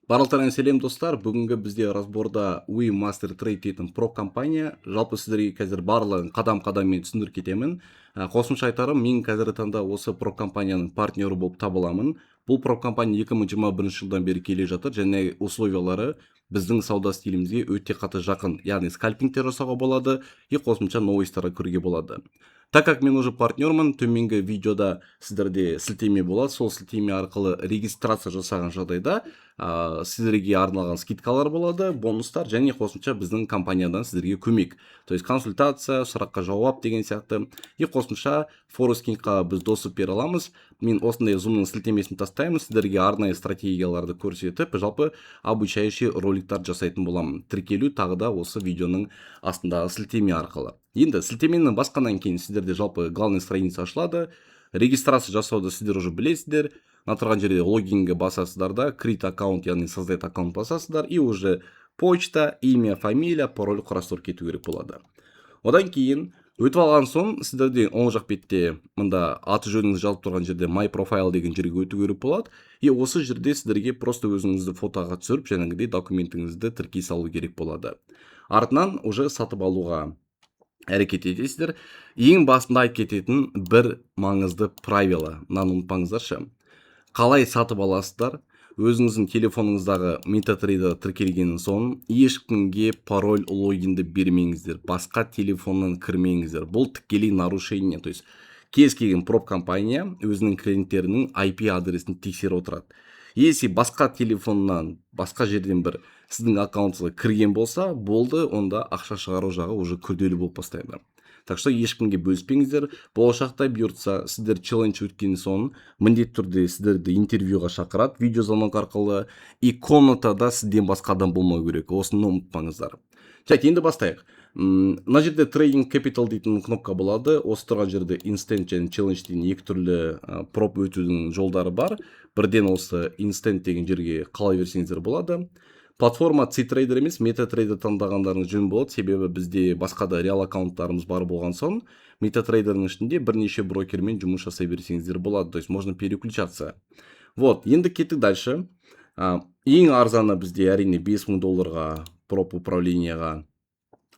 Барлықтарыңа сәлем достар. Бүгінгі бізде разборда We Master Trade дейтін про компания. Жалпы сіздерге қазір барлығын қадам-қадаммен түсіндіріп кетемін. Қосымша айтарым, мен қазіргі таңда осы про компанияның партнері болып табыламын. Бұл про компания 2021 жылдан бері келе жатыр, және условиялары біздің сауда стилімізге өте қатты жақын. Яғни скальпингтер жасауға болады, қосымша новостьтарға көруге болады. Так как мен уже партнермын, төменгі видеода сіздерде сілтеме болады. Сол сілтеме арқылы регистрация жасаған жағдайда сіздерге арналған скидкалар болады, бонустар, және қосымша біздің компаниядан сіздерге көмек. То есть консультация, сұраққа жауап деген сияқты. Қосымша форескингқа біз доступ бере аламыз. Мен осындай зумның сілтемесін тастаймын, сіздерге арнайы стратегияларды көрсетіп, жалпы обучающий роликтар жасайтын боламын. Тіркелу тағы да осы видеоның астындағы сілтеме арқылы. Енді сілтеменің басқаннан кейін сіздерде жалпы главный страница ашылады. Регистрация жасауды сіздер уже білесіздер. На тұрған жерде логинге басасыздар да, create аккаунт, яғни создать аккаунт басасыздар, и уже почта, имя, фамилия, пароль құрастырып кету керек болады. Одан кейін өтіп алған соң сіздерде оң жақ бетте мында аты жөніңіз жазылып тұрған жерде my profile деген жерге өту керек болады. И осы жерде сіздерге просто өзіңізді фотоға түсіріп, жаңағыдай документіңізді тіркей салу керек болады. Артынан уже сатып алуға әрекет етесіздер. Ең басында айтып кететін бір маңызды правило, мынаны ұмытпаңыздаршы. Қалай сатып аласыздар? Өзіңіздің телефоныңыздағы MetaTrader тіркелгеннен соң ешкімге пароль, логинді бермеңіздер, басқа телефоннан кірмеңіздер. Бұл тікелей нарушение. То есть кез келген проб компания өзінің клиенттерінің IP адресін тексеріп отырады. Если басқа телефоннан, басқа жерден бір сіздің аккаунтыңызға кірген болса, болды, онда ақша шығару жағы уже күрделі болып бастайды. Так что ешкімге бөліспеңіздер. Болашақта бұйыртса сіздер челлендж өткен соң міндетті түрде сіздерді интервьюға шақырады, видеозвонок арқылы, и комнатада сізден басқа адам болмау керек. Осыны ұмытпаңыздар. Енді бастайық. Мына жерде Trading Capital дейтін кнопка болады. Осы тұрған жерде Instant және Challenge деген екі түрлі проб өтудің жолдары бар. Бірден осы Instant деген жерге қалай берсеңіздер болады. Платформа C-Trader емес, MetaTrader таңдағандарыңыз жөн болады, себебі бізде басқа да реал аккаунттарымыз бар болған соң, MetaTrader'ның ішінде бірнеше брокермен жұмыс жасай берсеңіздер болады, то есть можно переключаться. Вот, енді кеттік дальше. Ең арзаны бізде әрине $5000 проб управленияға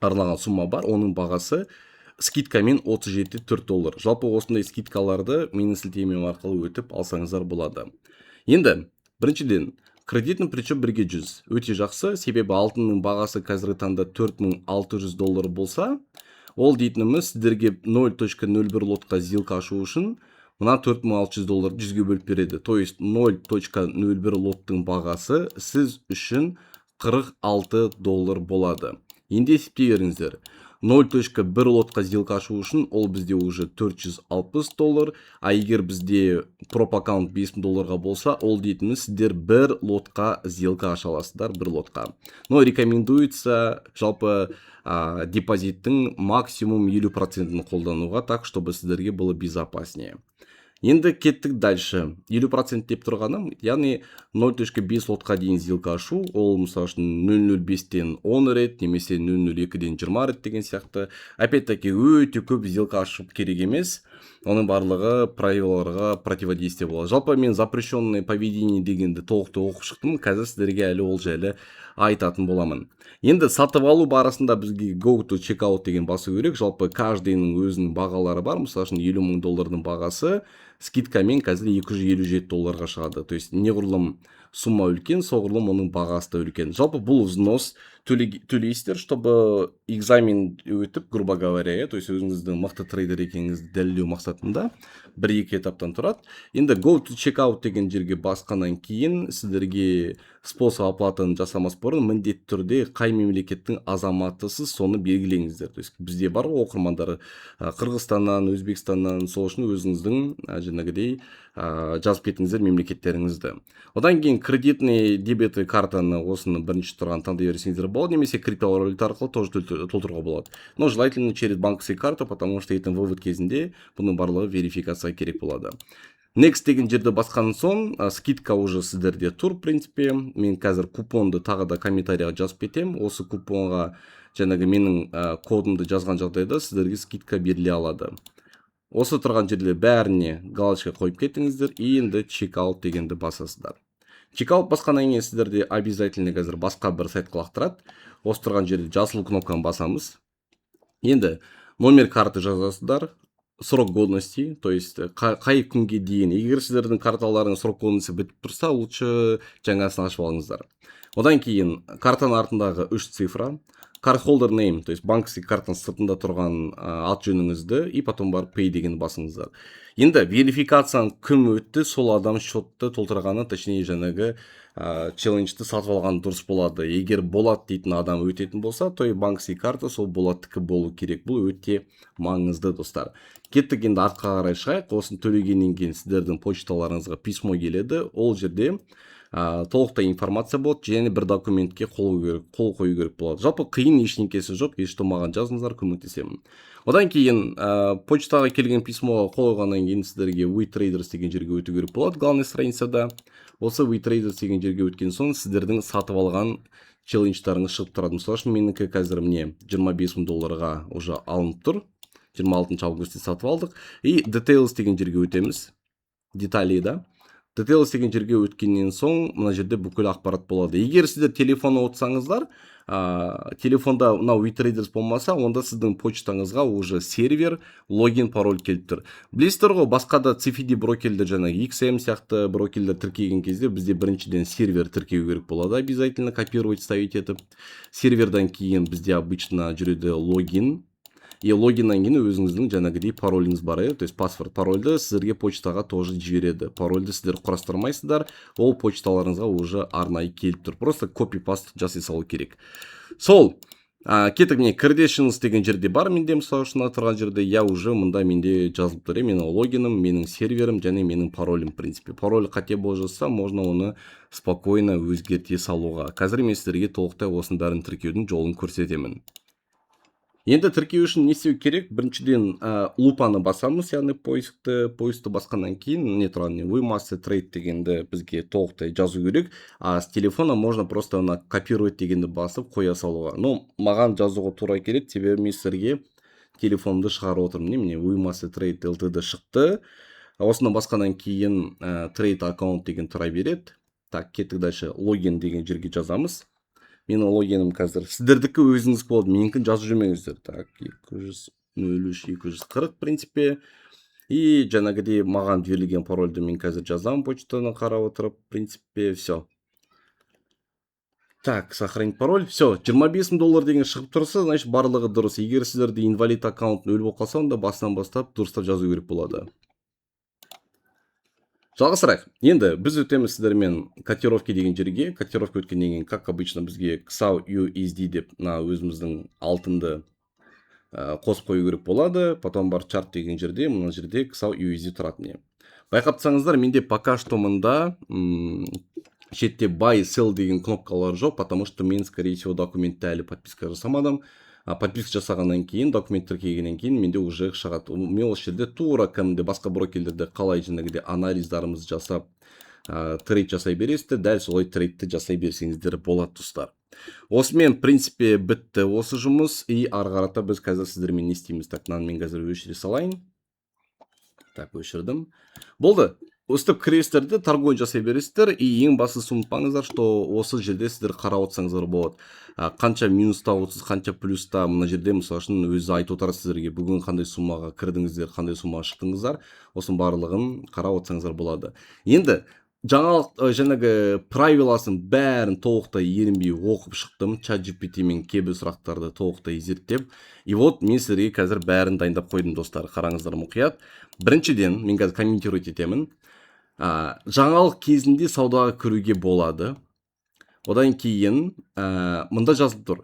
арналған сумма бар, оның бағасы скидкамен $37,4. Жалпы осындай скидкаларды менің сілтемем арқылы өтіп алсаңыздар болады. Енді біріншіден кредитный причем бірге 100. Өте жақсы, себебі алтынның бағасы қазіргі таңда $4600 болса, ол дейтініміз сіздерге 0.01 лотқа сделка ашу үшін мына $4600 100-ге бөліп береді. То есть 0.01 лоттың бағасы сіз үшін $46 болады. Енді есептей беріңіздер. 0.1 лотқа сделка ашу үшін ол бізде уже $460, а егер бізде проб аккаунт $5000 болса, ол дейтініміз сіздер бір лотқа сделка аша аласыздар, бір лотқа. Но рекомендуется жалпы депозиттің максимум 50%-ін қолдануға, так, чтобы сіздерге было безопаснее. Енді кеттік дальше. 50% деп тұрғаным, яғни 0.5 лотқа дейін сделка ашу, ол мысалы үшін 0.05-тен 10 рет, немесе 0.02-ден 20 рет деген сияқты. Опять-таки өте көп сделка ашып керек емес. Оның барлығы правилаларға противодействие болады. Жалпы мен запрещенное поведение дегенді толықты оқып шықтым, қазір сіздерге әлі ол жайлы айтатын боламын. Енді сатып алу барысында бізге go to checkout деген басу керек. Жалпы каждыйның өзінің бағалары бар. Мысалы үшін $50,000 бағасы скидкамен қазір $257 шығады. То есть неғұрлым сумма үлкен, соғұрлым оның бағасы да үлкен. Жалпы бұл взнос төлейсіздер, чтобы экзамен өтіп, грубо говоря, то есть өзіңіздің мықты трейдер екеніңізді дәлелдеу мақсатында 1-2 этаптан тұрады. Енді go to checkout деген жерге басқаннан кейін сіздерге способ оплатаны жасамас бұрын міндетті түрде қай мемлекеттің азаматысыз соны белгілеңіздер. То есть бізде бар оқырмандары Қырғызстаннан, Өзбекстаннан, сол үшін өзіңіздің жаңағыдай жазып кетіңіздер мемлекеттеріңізді. Одан кейін кредитный дебетовый картаны осыны бірінші тұрған таңдай берсеңіздер болады, немесе криптовалюта арқылы тоже толтыруға болады. Но желательно через банковскую карту, потому что ертең вывод кезінде бұның барлығы верификация керек болады. Next деген жерді басқан соң, скидка уже сіздерде тұр, в принципе. Мен қазір купонды тағы да комментарияға жазып кетем. Осы купонға жаңағы менің кодымды жазған жағдайда сіздерге скидка беріле алады. Осы тұрған жерде бәріне галочка қойып кетіңіздер, и енді чекаут дегенді басасыздар. чекаут басқаннан кейін сіздерде обязательно қазір басқа бір сайтқа лақтырады. Осы тұрған жерде жасыл кнопканы басамыз. Енді номер карты жазасыздар, срок годности, то есть қай күнге дейін. Егер сіздердің карталарының срок годности бітіп тұрса, лучше жаңасын ашып алыңыздар. Одан кейін картаның артындағы 3 цифра, card holder name, то есть банковский картаның сыртында тұрған ат жөніңізді, и потом барып pay деген басыңыздар. Енді верификацияның кім өтті, сол адам шотты толтырғаны, точнее жаңағы челленджді сатып алған дұрыс болады. Егер болады дейтін адам өтетін болса, то банковский карта сол болатыкі болу керек. Бұл өте маңызды, достар. Кеттік, енді артқа қарай шығайық. Осын төлегеннен кейін сіздердің почталарыңызға письмо келеді. Ол жерде толықтай информация болады, және бір документке қол қою керек болады. Жалпы қиын ештеңкесі жоқ, ешті маған жазыңыздар, көмектесемін. Одан кейін почтаға келген письмоға қол қойғаннан кейін сіздерге WeTraders деген жерге өту керек болады. Главный страницада осы WeTraders деген жерге өткен соң сіздердің сатып алған челлендждарыңыз шығып тұрады. Мысалы үшін менікі қазір міне $25,000 уже алынып тұр. 26 августте сатып алдық. И Details деген жерге өтеміз. Детали, да. Details деген жерге өткеннен соң мына жерде бүкіл ақпарат болады. Егер сіздер телефонға отырсаңыздар, телефонда мынау WeTraders болмаса, онда сіздің почтаңызға уже сервер, логин, пароль келіп тұр. Білесіздер ғой, басқа да CFD брокерлер, жаңағы XM сияқты брокерлер тіркеген кезде бізде біріншіден сервер тіркеу керек болады, обязательно копировать, ставить етіп. Сервердан кейін бізде обычно жүреді логин. И логиннан кейін өзіңіздің жаңағыдей пароліңіз бар, то есть паспорт, парольді сіздерге почтаға тоже жібереді. Парольді сіздер құрастырмайсыздар, ол почталарыңызға уже арнайы келіп тұр. Просто копи-паст жасай салу керек. Сол, кеттік, міне credentials деген жерде бар, менде мысалы үшін тұрған жерде, я уже мұнда менде жазылып тұр. Менің логиным, менің серверім және менің паролім, в принципе. Пароль қате болып жатса, можно оны спокойно өзгерте салуға. Қазір мен сіздерге толықтай осының бәрін тіркеудің жолын көрсетемін. Енді тіркеу үшін не істеу керек? Біріншіден лупаны басамыз, яғни поисты басқаннан кейін не тұрған, WeMaster Trade дегенді бізге толықтай жазу керек. С телефона можно просто копировать дегенді басып қоя салуға. Но маған жазуға тура керек, себебі мен сіздерге телефонды шығарып отырмын. Міне WeMaster Trade LTD шықты. Осыны басқаннан кейін Trade Account деген тұра береді. Так, кеттік дальше логин деген жерге жазамыз. Менің логинім қазір. Сіздердікі өзіңіз болады. Менікін жазып жүрмеңіздер. Так, 203-240, в принципе. И жаңағыдей маған берілген парольді мен қазір жазам почтаны қарап отырып. В принципе, все. Так, сохранить пароль. Все, $25,000 деген шығып тұрса, значит, барлығы дұрыс. Егер сіздерде инвалид аккаунт өліп болып қалса, онда басынан бастап дұрыстап жазу керек болады. Жалғастырайық. Енді біз өтеміз сіздермен котировки деген жерге. Котировка өткеннен кейін, как обычно, бізге XAU USD деп өзіміздің алтынды қосып қою керек болады. Потом бар чарт деген жерде, мына жерде XAU USD тұратын. Байқап тұрсаңыздар, менде пока что мында шетте buy sell деген кнопкалар жоқ, потому что мен, скорее всего, документті әлі подписка жасамадым. Подписка жасағаннан кейін, документ тіркегеннен кейін менде уже шығады. Мен осы жерде тура кәдімгі басқа брокерлерде қалай жаңағыдай анализдарымызды жасап, трейд жасай бересіздер, дәл солай трейдті жасай берсеңіздер болады, достар. Осымен, в принципе, бітті осы жұмыс, и ары қарата біз қазір сіздермен не істейміз. Так, мен қазір өшіре салайын. Так, өшірдім. Болды. Өстіп кіресіздерді торговый жасай бересіздер, и ең бастысы ұмытпаңыздар, что осы жерде сіздер қарап отырсаңыздар болады. Қанша минуста отырсыз, қанша плюста, мына жерде мысалы үшін өзі айтып отырады сіздерге, бүгін қандай суммаға кірдіңіздер, қандай суммаға шықтыңыздар, осының барлығын қарап отырсаңыздар болады. Енді жаңағы правиласын бәрін толықтай ерінбей оқып шықтым, ChatGPT мен кейбір сұрақтарды толықтай зерттеп, и вот мен сіздерге қазір бәрін дайындап қойдым, достар, қараңыздар мұқият. Біріншіден, мен қазір комментировать етемін. Жаңалық кезінде саудаға кіруге болады. Одан кейін мында жазылып тұр.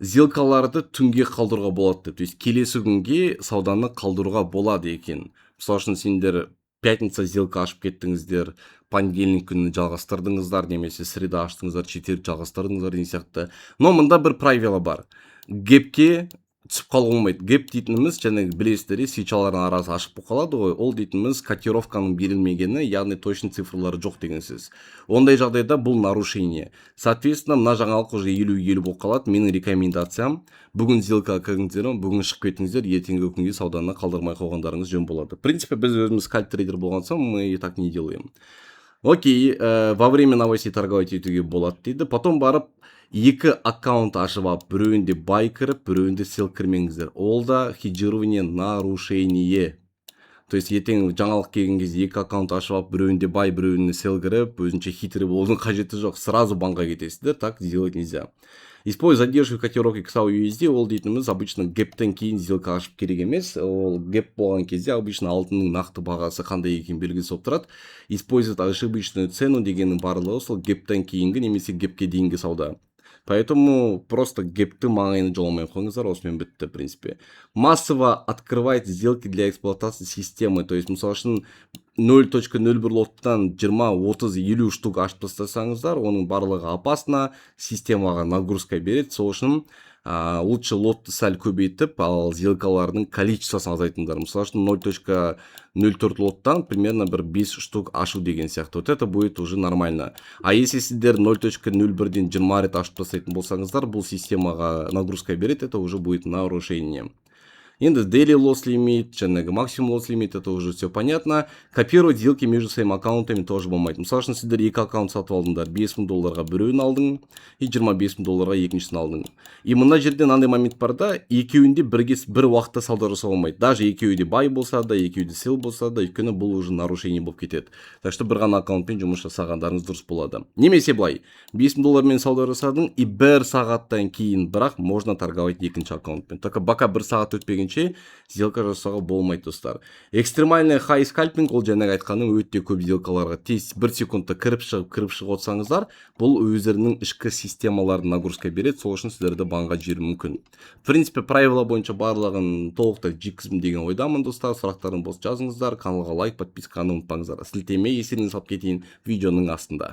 Сделкаларды түнге қалдыруға болады. То есть келесі күнге сауданы қалдыруға болады екен. Мысалы үшін сендер пятница сделка ашып кеттіңіздер, понедельник күні жалғастырдыңыздар, немесе среда аштыңыздар, четверг жалғастырдыңыздар деген сияқты. Но мында бір правило бар. Гепке түсіп қалуға болмайды. Геп дейтініміз, жаңағы білесіздер, свечалардың арасы ашық болып қалады ғой, ол дейтініміз котировканың берілмегені, яғни точный цифрлары жоқ деген сөз. Ондай жағдайда бұл нарушение. Соответственно, мына жаңалық уже 50-50 болып қалады. Менің рекомендациям, бүгін сделкаға кіріңіздер, бүгін шығып кетіңіздер, ертеңгі күнге сауданы қалдырмай қойғандарыңыз жөн болады. В принципе, біз өзіміз скальп трейдер болған соң, мы и так не делаем. Окей, во время новостей торговать етуге болады дейді. Потом барып, екі аккаунт ашып алып, біреуінде бай кіріп, біреуінде сел кірмеңіздер. Ол да хеджирование нарушение. То есть ертең жаңалық келген кезде екі аккаунт ашып алып, біреуінде бай, біреуінде сел кіріп, өзінше хитрый болудың қажеті жоқ. Сразу банға кетесіздер, так сделать нельзя. Используя задержку котировки XAU-USD, ол дейтініміз обычно гэптен кейін сделка ашып керек емес. Ол гэп болған кезде обычно алтынның нақты бағасы қандай екенін белгісі болып тұрады. Использовать ошибочную цену дегеннің барлығы сол гэптен кейінгі немесе гэпке дейінгі сауда. Поэтому просто гэпті маңайына жоламай қойыңыздар, осымен бітті, в принципе. Массово открывать сделки для эксплуатации системы. То есть, мысалы үшін 0.01 лоттан 20, 30, 50 штук ашып тастасаңыздар, оның барлығы опасно, системаға нагрузка береді. Сол үшін лучше лотты сәл көбейтіп, ал сделкалардың количествосын азайтыңдар. Мысалы үшін 0.04 лоттан примерно бір 5 штук ашу деген сияқты. Вот это будет уже нормально. А если сіздер 0.01-ден 20 рет ашып тастайтын болсаңыздар, бұл системаға нагрузка береді, это уже будет нарушение. Енді daily loss limit, жаңағы maximum loss limit, это уже все понятно. Копировать сделки между своими аккаунтами тоже болмайды. Мысалы үшін сіздер екі аккаунт сатып алдыңдар, $5000 біреуін алдың, и $25000 екіншісін алдың. И мына жерде мынандай момент бар да, екеуінде бір уақытта сауда жасауға болмайды. Даже екеуі де бай болса да, екеуі де сел болса да, өйткені бұл уже нарушение болып кетеді. Так что бір ғана аккаунтпен жұмыс жасағандарыңыз дұрыс болады. Немесе былай, $5000 сауда жасадың, и бір сағаттан кейін бірақ можно торговать екінші аккаунтпен. Только пока бір сағат өтпеген сделка жасауға болмайды, достар. Экстремальный хай скальпинг, ол жаңағы айтқаным өте көп сделкаларға тез 1 секундта кіріп шығып отсаңыздар, бұл өздерінің ішкі системаларын нагрузка береді, сол үшін сіздерді банға жіберуі мүмкін. В принципе, правила бойынша барлығын толықтай жеткіздім деген ойдамын, достар. Сұрақтарың болса жазыңыздар, каналға лайк, подписканы ұмытпаңыздар. Сілтеме естеріңізге салып кетейін видеоның астында.